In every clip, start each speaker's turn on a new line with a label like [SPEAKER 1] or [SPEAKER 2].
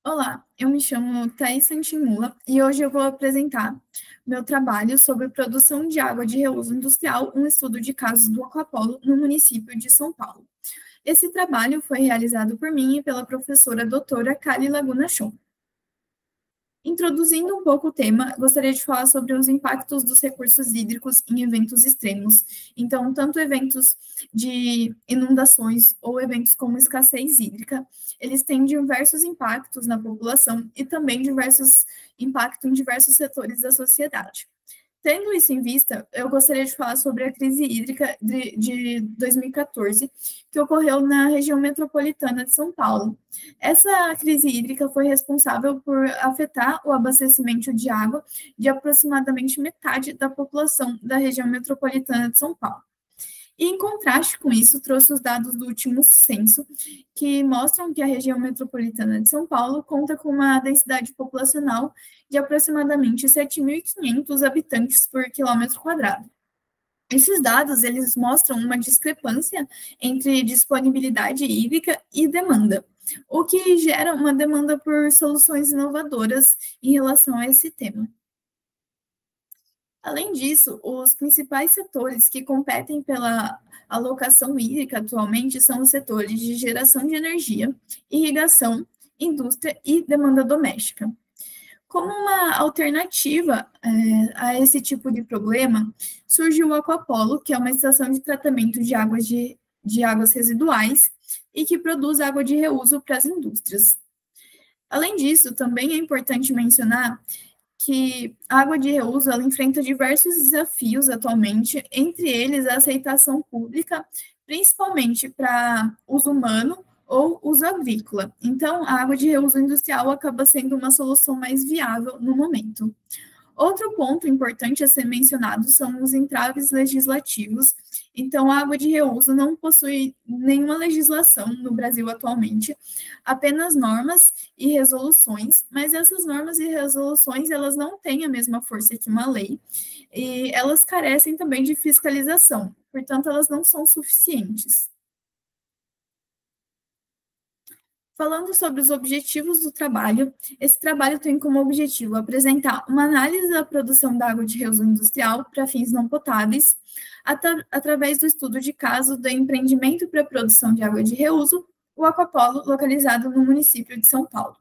[SPEAKER 1] Olá, eu me chamo Thaís Santimula e hoje eu vou apresentar meu trabalho sobre produção de água de reuso industrial, um estudo de casos do Aquapolo no município de São Paulo. Esse trabalho foi realizado por mim e pela professora doutora Kali Laguna Show. Introduzindo um pouco o tema, gostaria de falar sobre os impactos dos recursos hídricos em eventos extremos. Então, tanto eventos de inundações ou eventos como escassez hídrica, eles têm diversos impactos na população e também diversos impactos em diversos setores da sociedade. Tendo isso em vista, eu gostaria de falar sobre a crise hídrica de 2014, que ocorreu na região metropolitana de São Paulo. Essa crise hídrica foi responsável por afetar o abastecimento de água de aproximadamente metade da população da região metropolitana de São Paulo. E, em contraste com isso, trouxe os dados do último censo, que mostram que a região metropolitana de São Paulo conta com uma densidade populacional de aproximadamente 7.500 habitantes por quilômetro quadrado. Esses dados, eles mostram uma discrepância entre disponibilidade hídrica e demanda, o que gera uma demanda por soluções inovadoras em relação a esse tema. Além disso, os principais setores que competem pela alocação hídrica atualmente são os setores de geração de energia, irrigação, indústria e demanda doméstica. Como uma alternativa a esse tipo de problema, surgiu o Aquapolo, que é uma estação de tratamento de águas residuais e que produz água de reuso para as indústrias. Além disso, também é importante mencionar que a água de reuso ela enfrenta diversos desafios atualmente, entre eles a aceitação pública, principalmente para uso humano ou uso agrícola. Então, a água de reuso industrial acaba sendo uma solução mais viável no momento. Outro ponto importante a ser mencionado são os entraves legislativos. Então, a água de reuso não possui nenhuma legislação no Brasil atualmente, apenas normas e resoluções, mas essas normas e resoluções, elas não têm a mesma força que uma lei, e elas carecem também de fiscalização, portanto, elas não são suficientes. Falando sobre os objetivos do trabalho, esse trabalho tem como objetivo apresentar uma análise da produção da água de reuso industrial para fins não potáveis, através do estudo de caso do empreendimento para a produção de água de reuso, o Aquapolo, localizado no município de São Paulo.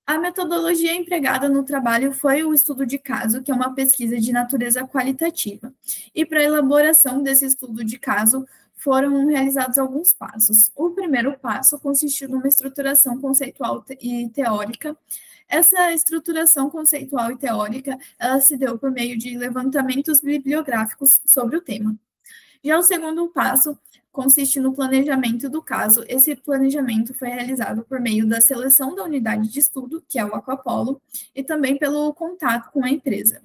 [SPEAKER 1] A metodologia empregada no trabalho foi o estudo de caso, que é uma pesquisa de natureza qualitativa. E para a elaboração desse estudo de caso, foram realizados alguns passos. O primeiro passo consistiu numa estruturação conceitual e teórica. Essa estruturação conceitual e teórica, ela se deu por meio de levantamentos bibliográficos sobre o tema. Já o segundo passo consiste no planejamento do caso. Esse planejamento foi realizado por meio da seleção da unidade de estudo, que é o Aquapolo, e também pelo contato com a empresa.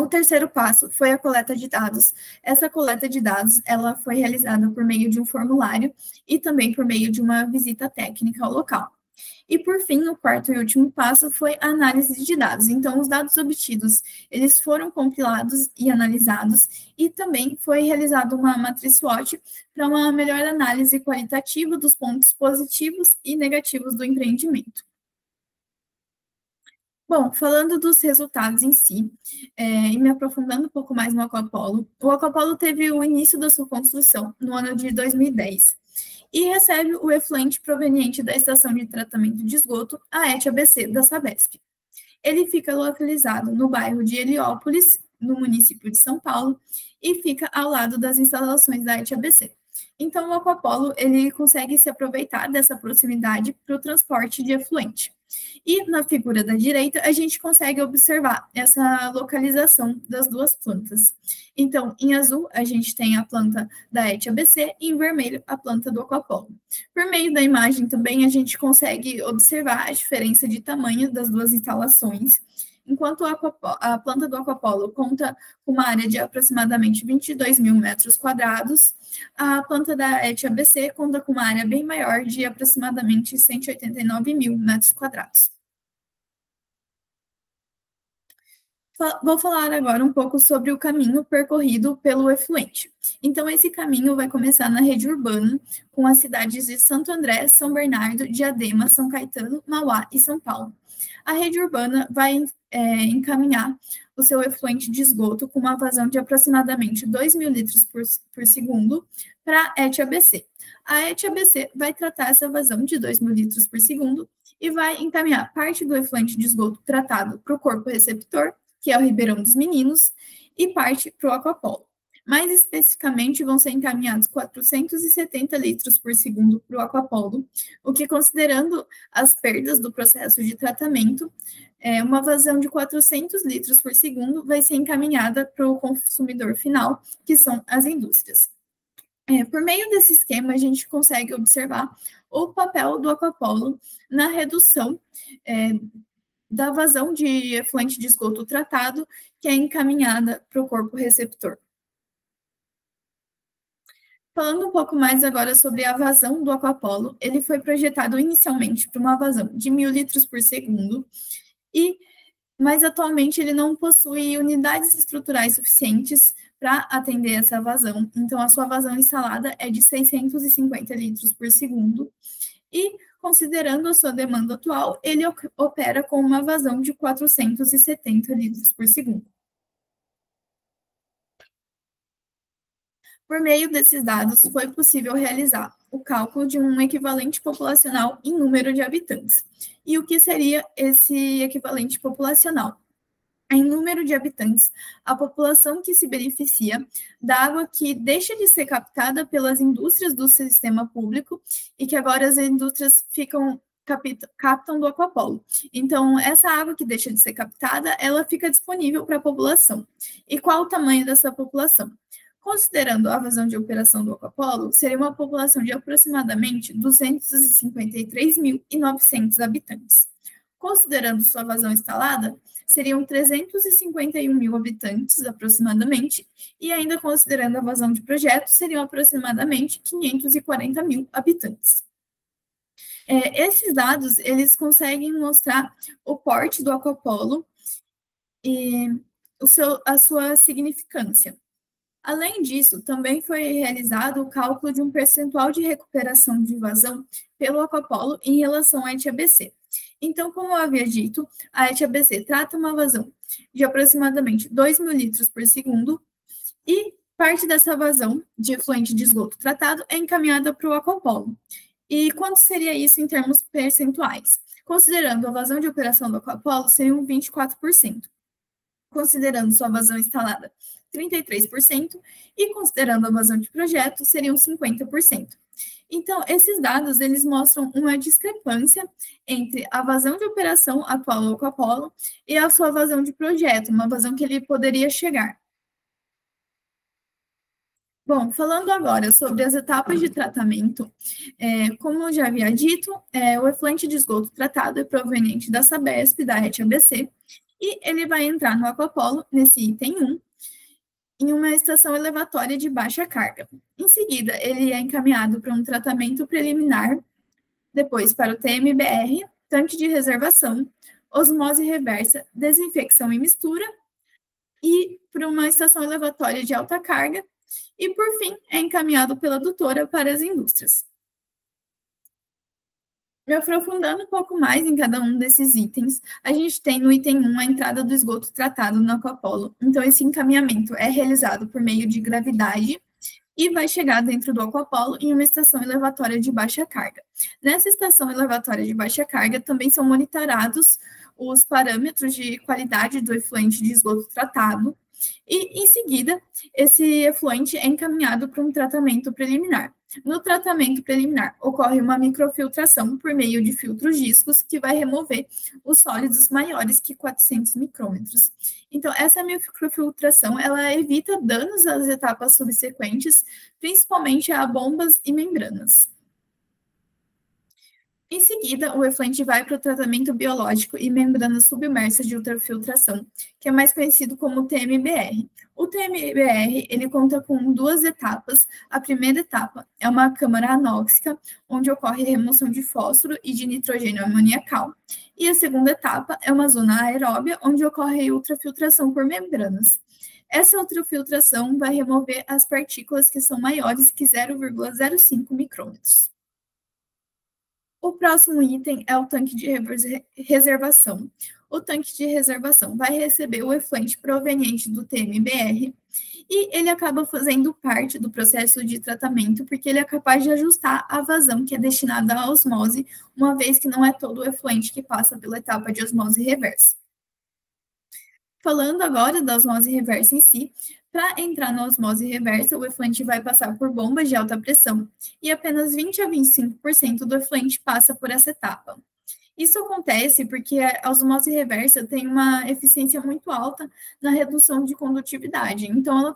[SPEAKER 1] O terceiro passo foi a coleta de dados. Essa coleta de dados, ela foi realizada por meio de um formulário e também por meio de uma visita técnica ao local. E, por fim, o quarto e último passo foi a análise de dados. Então, os dados obtidos, eles foram compilados e analisados, e também foi realizada uma matriz SWOT para uma melhor análise qualitativa dos pontos positivos e negativos do empreendimento. Bom, falando dos resultados em si, e me aprofundando um pouco mais no Aquapolo, o Aquapolo teve o início da sua construção no ano de 2010 e recebe o efluente proveniente da estação de tratamento de esgoto, a ET-ABC, da Sabesp. Ele fica localizado no bairro de Heliópolis, no município de São Paulo, e fica ao lado das instalações da ET-ABC. Então, o Aquapolo ele consegue se aproveitar dessa proximidade para o transporte de efluente. E na figura da direita, a gente consegue observar essa localização das duas plantas. Então, em azul, a gente tem a planta da ET-ABC e em vermelho, a planta do Aquapolo. Por meio da imagem também, a gente consegue observar a diferença de tamanho das duas instalações. Enquanto a planta do Aquapolo conta com uma área de aproximadamente 22 mil metros quadrados, a planta da ET-ABC conta com uma área bem maior de aproximadamente 189 mil metros quadrados. Vou falar agora um pouco sobre o caminho percorrido pelo efluente. Então, esse caminho vai começar na rede urbana, com as cidades de Santo André, São Bernardo, Diadema, São Caetano, Mauá e São Paulo. A rede urbana vai encaminhar o seu efluente de esgoto com uma vazão de aproximadamente 2.000 litros por segundo para a ET-ABC. A ET-ABC vai tratar essa vazão de 2.000 litros por segundo e vai encaminhar parte do efluente de esgoto tratado para o corpo receptor, que é o Ribeirão dos Meninos, e parte para o Aquapolo. Mais especificamente, vão ser encaminhados 470 litros por segundo para o Aquapolo, o que, considerando as perdas do processo de tratamento, uma vazão de 400 litros por segundo vai ser encaminhada para o consumidor final, que são as indústrias. Por meio desse esquema, a gente consegue observar o papel do Aquapolo na redução da vazão de efluente de esgoto tratado, que é encaminhada para o corpo receptor. Falando um pouco mais agora sobre a vazão do Aquapolo, ele foi projetado inicialmente para uma vazão de 1.000 litros por segundo, mas atualmente ele não possui unidades estruturais suficientes para atender essa vazão, então a sua vazão instalada é de 650 litros por segundo, e considerando a sua demanda atual, ele opera com uma vazão de 470 litros por segundo. Por meio desses dados, foi possível realizar o cálculo de um equivalente populacional em número de habitantes. E o que seria esse equivalente populacional? Em número de habitantes, a população que se beneficia da água que deixa de ser captada pelas indústrias do sistema público e que agora as indústrias captam do Aquapolo. Então, essa água que deixa de ser captada, ela fica disponível para a população. E qual o tamanho dessa população? Considerando a vazão de operação do Aquapolo, seria uma população de aproximadamente 253.900 habitantes. Considerando sua vazão instalada, seriam 351 mil habitantes, aproximadamente, e ainda considerando a vazão de projeto, seriam aproximadamente 540 mil habitantes. Esses dados, eles conseguem mostrar o porte do Aquapolo e a sua significância. Além disso, também foi realizado o cálculo de um percentual de recuperação de vazão pelo Aquapolo em relação à ET-ABC. Então, como eu havia dito, a ET-ABC trata uma vazão de aproximadamente 2.000 litros por segundo e parte dessa vazão de efluente de esgoto tratado é encaminhada para o Aquapolo. E quanto seria isso em termos percentuais? Considerando a vazão de operação do Aquapolo, seriam 24%. Considerando sua vazão instalada, 33%, e considerando a vazão de projeto, seriam 50%. Então, esses dados, eles mostram uma discrepância entre a vazão de operação atual do Aquapolo e a sua vazão de projeto, uma vazão que ele poderia chegar. Bom, falando agora sobre as etapas de tratamento, como eu já havia dito, o efluente de esgoto tratado é proveniente da Sabesp, da ET-ABC, e ele vai entrar no Aquapolo, nesse item 1, em uma estação elevatória de baixa carga. Em seguida, ele é encaminhado para um tratamento preliminar, depois para o TMBR, tanque de reservação, osmose reversa, desinfecção e mistura, e para uma estação elevatória de alta carga, e, por fim, é encaminhado pela adutora para as indústrias. Me aprofundando um pouco mais em cada um desses itens, a gente tem no item 1 a entrada do esgoto tratado no Aquapolo. Então, esse encaminhamento é realizado por meio de gravidade e vai chegar dentro do Aquapolo em uma estação elevatória de baixa carga. Nessa estação elevatória de baixa carga também são monitorados os parâmetros de qualidade do efluente de esgoto tratado e, em seguida, esse efluente é encaminhado para um tratamento preliminar. No tratamento preliminar, ocorre uma microfiltração por meio de filtros discos que vai remover os sólidos maiores que 400 micrômetros. Então, essa microfiltração, ela evita danos às etapas subsequentes, principalmente a bombas e membranas. Em seguida, o efluente vai para o tratamento biológico e membrana submersa de ultrafiltração, que é mais conhecido como TMBR. O TMBR, ele conta com duas etapas. A primeira etapa é uma câmara anóxica, onde ocorre remoção de fósforo e de nitrogênio amoniacal. E a segunda etapa é uma zona aeróbia, onde ocorre ultrafiltração por membranas. Essa ultrafiltração vai remover as partículas que são maiores que 0,05 micrômetros. O próximo item é o tanque de reservação. O tanque de reservação vai receber o efluente proveniente do TMBR e ele acaba fazendo parte do processo de tratamento porque ele é capaz de ajustar a vazão que é destinada à osmose, uma vez que não é todo o efluente que passa pela etapa de osmose reversa. Falando agora da osmose reversa em si, para entrar na osmose reversa, o efluente vai passar por bombas de alta pressão e apenas 20 a 25% do efluente passa por essa etapa. Isso acontece porque a osmose reversa tem uma eficiência muito alta na redução de condutividade. Então, ela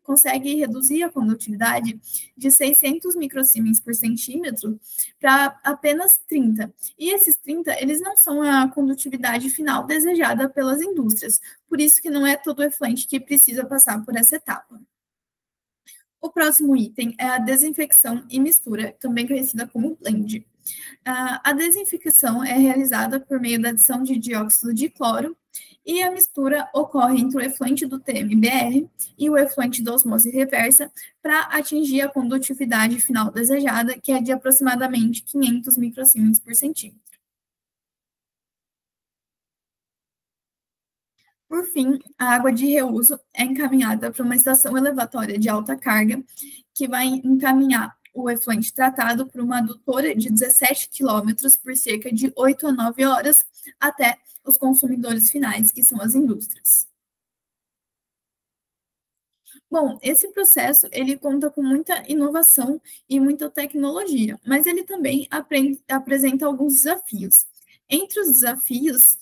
[SPEAKER 1] consegue reduzir a condutividade de 600 microsiemens por centímetro para apenas 30. E esses 30, eles não são a condutividade final desejada pelas indústrias. Por isso que não é todo efluente que precisa passar por essa etapa. O próximo item é a desinfecção e mistura, também conhecida como blend. A desinfecção é realizada por meio da adição de dióxido de cloro e a mistura ocorre entre o efluente do TMBR e o efluente da osmose reversa para atingir a condutividade final desejada, que é de aproximadamente 500 microsiemens por centímetro. Por fim, a água de reuso é encaminhada para uma estação elevatória de alta carga, que vai encaminhar o efluente tratado por uma adutora de 17 quilômetros por cerca de 8 a 9 horas até os consumidores finais, que são as indústrias. Bom, esse processo ele conta com muita inovação e muita tecnologia, mas ele também apresenta alguns desafios. Entre os desafios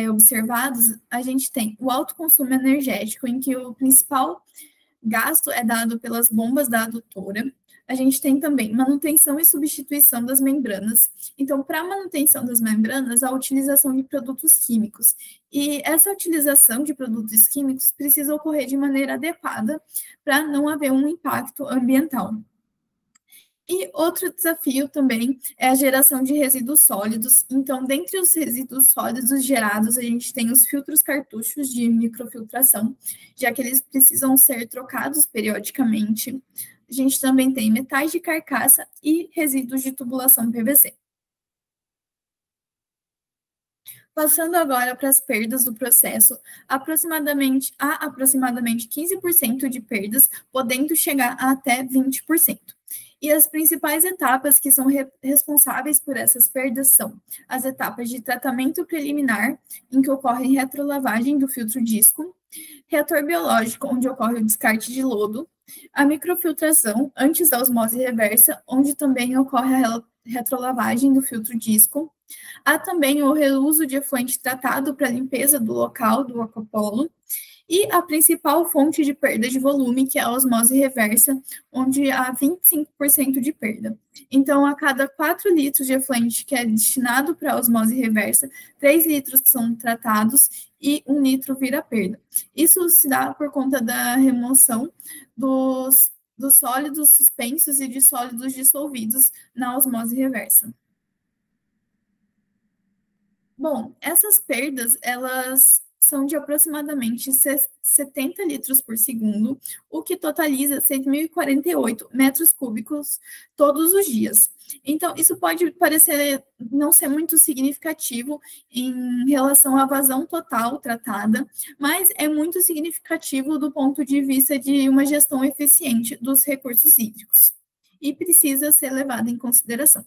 [SPEAKER 1] observados, a gente tem o alto consumo energético, em que o principal gasto é dado pelas bombas da adutora. A gente tem também manutenção e substituição das membranas. Então, para a manutenção das membranas, a utilização de produtos químicos. E essa utilização de produtos químicos precisa ocorrer de maneira adequada para não haver um impacto ambiental. E outro desafio também é a geração de resíduos sólidos. Então, dentre os resíduos sólidos gerados, a gente tem os filtros cartuchos de microfiltração, já que eles precisam ser trocados periodicamente. A gente também tem metais de carcaça e resíduos de tubulação PVC. Passando agora para as perdas do processo, há aproximadamente 15% de perdas, podendo chegar a até 20%. E as principais etapas que são responsáveis por essas perdas são as etapas de tratamento preliminar, em que ocorre retrolavagem do filtro disco, reator biológico, onde ocorre o descarte de lodo, a microfiltração antes da osmose reversa, onde também ocorre a retrolavagem do filtro disco. Há também o reuso de efluente tratado para limpeza do local do aquapolo, e a principal fonte de perda de volume, que é a osmose reversa, onde há 25% de perda. Então, a cada 4 litros de efluente que é destinado para a osmose reversa, 3 litros são tratados e 1 litro vira perda. Isso se dá por conta da remoção dos sólidos suspensos e de sólidos dissolvidos na osmose reversa. Bom, essas perdas, elas são de aproximadamente 70 litros por segundo, o que totaliza 6.048 metros cúbicos todos os dias. Então, isso pode parecer não ser muito significativo em relação à vazão total tratada, mas é muito significativo do ponto de vista de uma gestão eficiente dos recursos hídricos e precisa ser levado em consideração.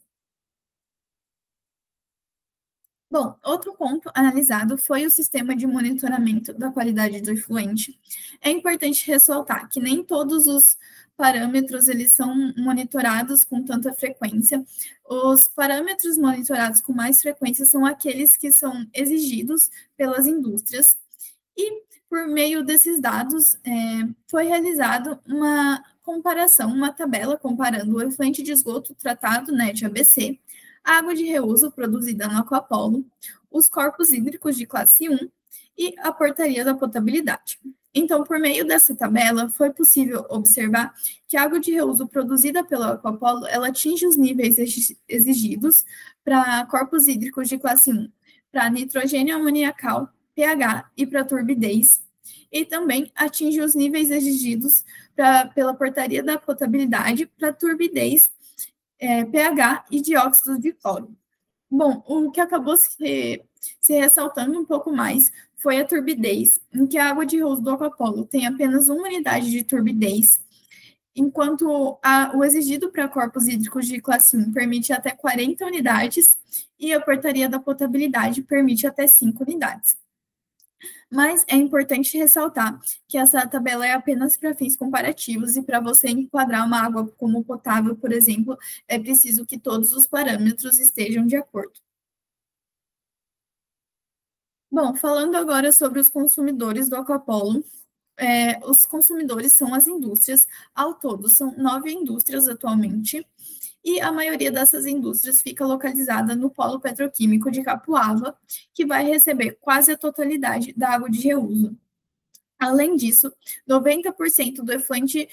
[SPEAKER 1] Bom, outro ponto analisado foi o sistema de monitoramento da qualidade do efluente. É importante ressaltar que nem todos os parâmetros eles são monitorados com tanta frequência. Os parâmetros monitorados com mais frequência são aqueles que são exigidos pelas indústrias. E por meio desses dados, foi realizada uma comparação, uma tabela comparando o efluente de esgoto tratado, né, de ABC, a água de reuso produzida no Aquapolo, os corpos hídricos de classe 1 e a portaria da potabilidade. Então, por meio dessa tabela, foi possível observar que a água de reuso produzida pelo Aquapolo, ela atinge os níveis exigidos para corpos hídricos de classe 1, para nitrogênio amoniacal, pH e para turbidez, e também atinge os níveis exigidos pela portaria da potabilidade para turbidez, pH e dióxido de cloro. Bom, o que acabou se ressaltando um pouco mais foi a turbidez, em que a água de reuso do Aquapolo tem apenas uma unidade de turbidez, enquanto o exigido para corpos hídricos de classe 1 permite até 40 unidades e a portaria da potabilidade permite até 5 unidades. Mas é importante ressaltar que essa tabela é apenas para fins comparativos e para você enquadrar uma água como potável, por exemplo, é preciso que todos os parâmetros estejam de acordo. Bom, falando agora sobre os consumidores do Aquapolo, os consumidores são as indústrias, ao todo são 9 indústrias atualmente, e a maioria dessas indústrias fica localizada no polo petroquímico de Capuava, que vai receber quase a totalidade da água de reuso. Além disso, 90% do efluente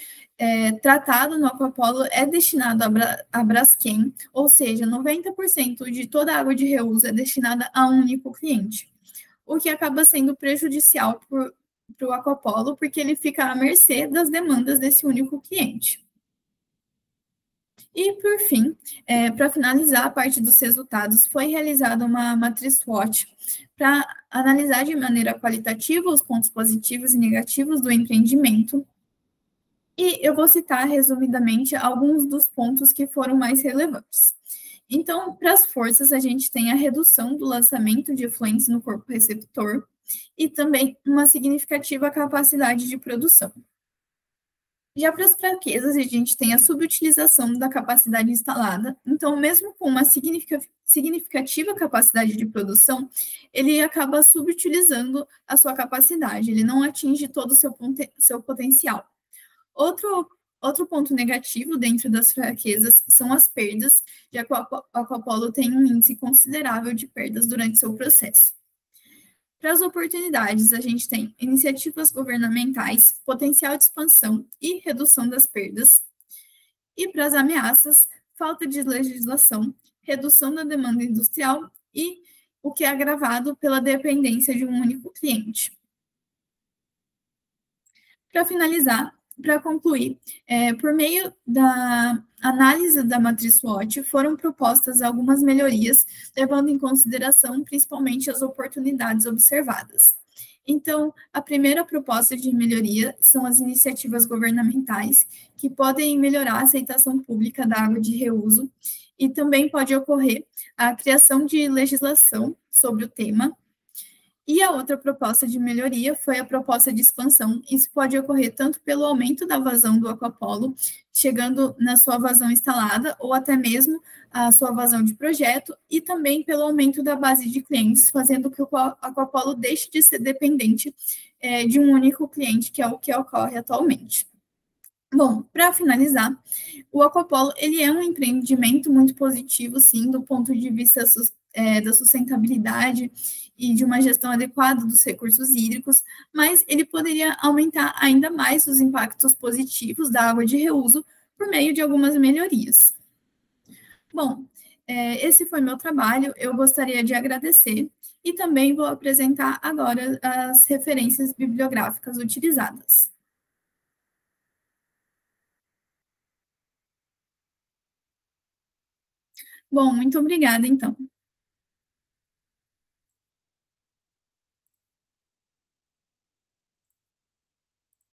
[SPEAKER 1] tratado no Aquapolo é destinado a Braskem, ou seja, 90% de toda a água de reuso é destinada a um único cliente, o que acaba sendo prejudicial para o Aquapolo, porque ele fica à mercê das demandas desse único cliente. E, por fim, para finalizar a parte dos resultados, foi realizada uma matriz SWOT para analisar de maneira qualitativa os pontos positivos e negativos do empreendimento. E eu vou citar resumidamente alguns dos pontos que foram mais relevantes. Então, para as forças, a gente tem a redução do lançamento de efluentes no corpo receptor e também uma significativa capacidade de produção. Já para as fraquezas, a gente tem a subutilização da capacidade instalada. Então, mesmo com uma significativa capacidade de produção, ele acaba subutilizando a sua capacidade, ele não atinge todo o seu potencial. Outro ponto negativo dentro das fraquezas são as perdas, já que o Aquapolo tem um índice considerável de perdas durante seu processo. Para as oportunidades, a gente tem iniciativas governamentais, potencial de expansão e redução das perdas. E para as ameaças, falta de legislação, redução da demanda industrial e o que é agravado pela dependência de um único cliente. Para finalizar, para concluir, por meio da análise da matriz SWOT, foram propostas algumas melhorias, levando em consideração principalmente as oportunidades observadas. Então, a primeira proposta de melhoria são as iniciativas governamentais, que podem melhorar a aceitação pública da água de reuso, e também pode ocorrer a criação de legislação sobre o tema. E a outra proposta de melhoria foi a proposta de expansão. Isso pode ocorrer tanto pelo aumento da vazão do Aquapolo, chegando na sua vazão instalada, ou até mesmo a sua vazão de projeto, e também pelo aumento da base de clientes, fazendo que o Aquapolo deixe de ser dependente de um único cliente, que é o que ocorre atualmente. Bom, para finalizar, o Aquapolo ele é um empreendimento muito positivo, sim, do ponto de vista da sustentabilidade e de uma gestão adequada dos recursos hídricos, mas ele poderia aumentar ainda mais os impactos positivos da água de reuso por meio de algumas melhorias. Bom, esse foi meu trabalho, eu gostaria de agradecer e também vou apresentar agora as referências bibliográficas utilizadas. Bom, muito obrigada, então.